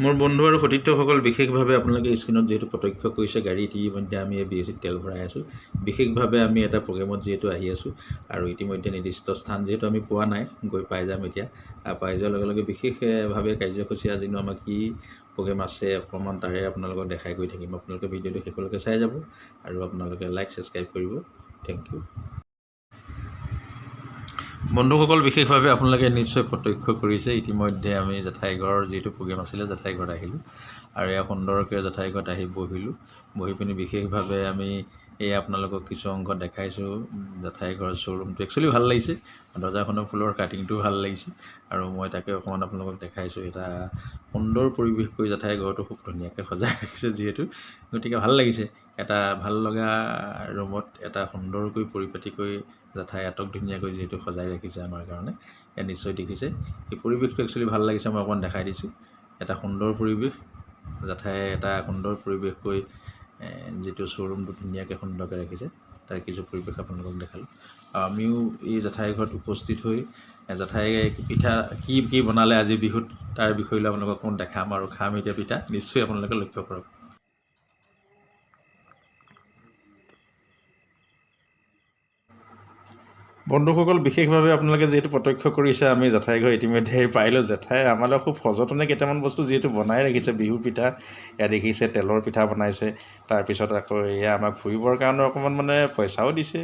মোৰ বন্ধু আৰু সতীৰ্থসকল বিশেষভাৱে আপোনালোকে স্ক্ৰীণত যিহেতু প্ৰত্যক্ষ কৰিছে গাড়ী ইতিমধ্যে আমি BSCত তেল ভৰাই আছোঁ। বিশেষভাৱে আমি এটা প্ৰগ্ৰেমত যিহেতু আহি আছোঁ আৰু ইতিমধ্যে নিৰ্দিষ্ট স্থান যিহেতু আমি পোৱা নাই, গৈ পাই যাম এতিয়া। পাই যোৱাৰ লগে লগে বিশেষভাৱে কাৰ্যসূচী আজিনো আমাৰ কি প্ৰগ্ৰেম আছে অকণমান তাৰে আপোনালোকক দেখাই গৈ থাকিম। আপোনালোকে ভিডিঅ'টো শেষলৈকে চাই যাব আৰু আপোনালোকে লাইক ছাবস্ক্ৰাইব কৰিব। Thank you. বন্ধুসকল বিশেষভাৱে আপোনালোকে নিশ্চয় প্ৰত্যক্ষ কৰিছে ইতিমধ্যে আমি জেঠাই ঘৰৰ যিটো প্ৰগ্ৰেম আছিলে জেঠাই ঘৰত আহিলোঁ আৰু এয়া সুন্দৰকৈ জেঠাই ঘৰত আহি বহি পিনি বিশেষভাৱে আমি এই আপোনালোকক কিছু অংশ দেখাইছোঁ। জেঠাই ঘৰৰ শ্ব'ৰুমটো একচুৱেলি ভাল লাগিছে, দৰ্জাখনৰ ফুলৰ কাটিংটোও ভাল লাগিছে আৰু মই তাকে অকণমান আপোনালোকক দেখাইছোঁ। এটা সুন্দৰ পৰিৱেশ কৰি জেঠাই ঘৰটো খুব ধুনীয়াকৈ সজাই ৰাখিছে যিহেতু, গতিকে ভাল লাগিছে। এটা ভাল লগা ৰুমত এটা সুন্দৰকৈ পৰিপাটিকৈ জেঠাই আটক ধুনীয়াকৈ যিহেতু সজাই ৰাখিছে আমাৰ কাৰণে, এয়া নিশ্চয় দেখিছে। এই পৰিৱেশটো একচুৱেলি ভাল লাগিছে, মই অকণমান দেখাই দিছোঁ। এটা সুন্দৰ পৰিৱেশ, জেঠাই এটা সুন্দৰ পৰিৱেশকৈ যিটো শ্ব'ৰুমটো ধুনীয়াকৈ সুন্দৰকৈ ৰাখিছে তাৰ কিছু পৰিৱেশ আপোনালোকক দেখালোঁ। আমিও এই জেঠাই ঘৰত উপস্থিত হৈ জেঠাই পিঠা কি বনালে আজি বিহুত তাৰ বিষয়লৈ আপোনালোকক অকণমান দেখাম আৰু খাম এতিয়া পিঠা, নিশ্চয় আপোনালোকে লক্ষ্য কৰক। বন্ধুসকল বিশেষভাৱে আপোনালোকে যিহেতু প্ৰত্যক্ষ কৰিছে আমি জেঠাই ঘৰ ইতিমধ্যে পাৰিলোঁ। জেঠাই আমালৈ খুব সযতনে কেইটামান বস্তু যিহেতু বনাই ৰাখিছে, বিহু পিঠা এয়া দেখিছে, তেলৰ পিঠা বনাইছে। তাৰপিছত আকৌ এয়া আমাক ফুৰিবৰ কাৰণে অকণমান মানে পইচাও দিছে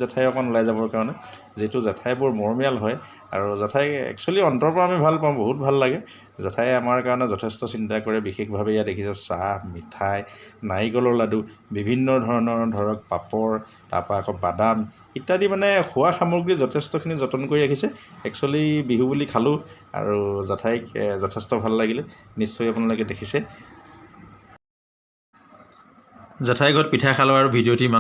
জেঠাই অকণ ওলাই যাবৰ কাৰণে, যিহেতু জেঠাই বৰ মৰমীয়াল হয় আৰু জেঠাই একচুৱেলি অন্তৰৰ পৰা আমি ভাল পাওঁ, বহুত ভাল লাগে। জেঠাই আমাৰ কাৰণে যথেষ্ট চিন্তা কৰে। বিশেষভাৱে ইয়াত দেখিছে চাহ, মিঠাই, নাৰিকলৰ লাডু, বিভিন্ন ধৰণৰ ধৰক পাপৰ, তাৰপৰা আকৌ বাদাম ইত্যাদি মানে খোৱা সামগ্ৰী যথেষ্টখিনি যতন কৰি ৰাখিছে। একচুৱেলি বিহু বুলি খালোঁ আৰু জেঠাইক যথেষ্ট ভাল লাগিলে, নিশ্চয় আপোনালোকে দেখিছে। জেঠাই ঘৰত পিঠা খালোঁ আৰু ভিডিঅ'টি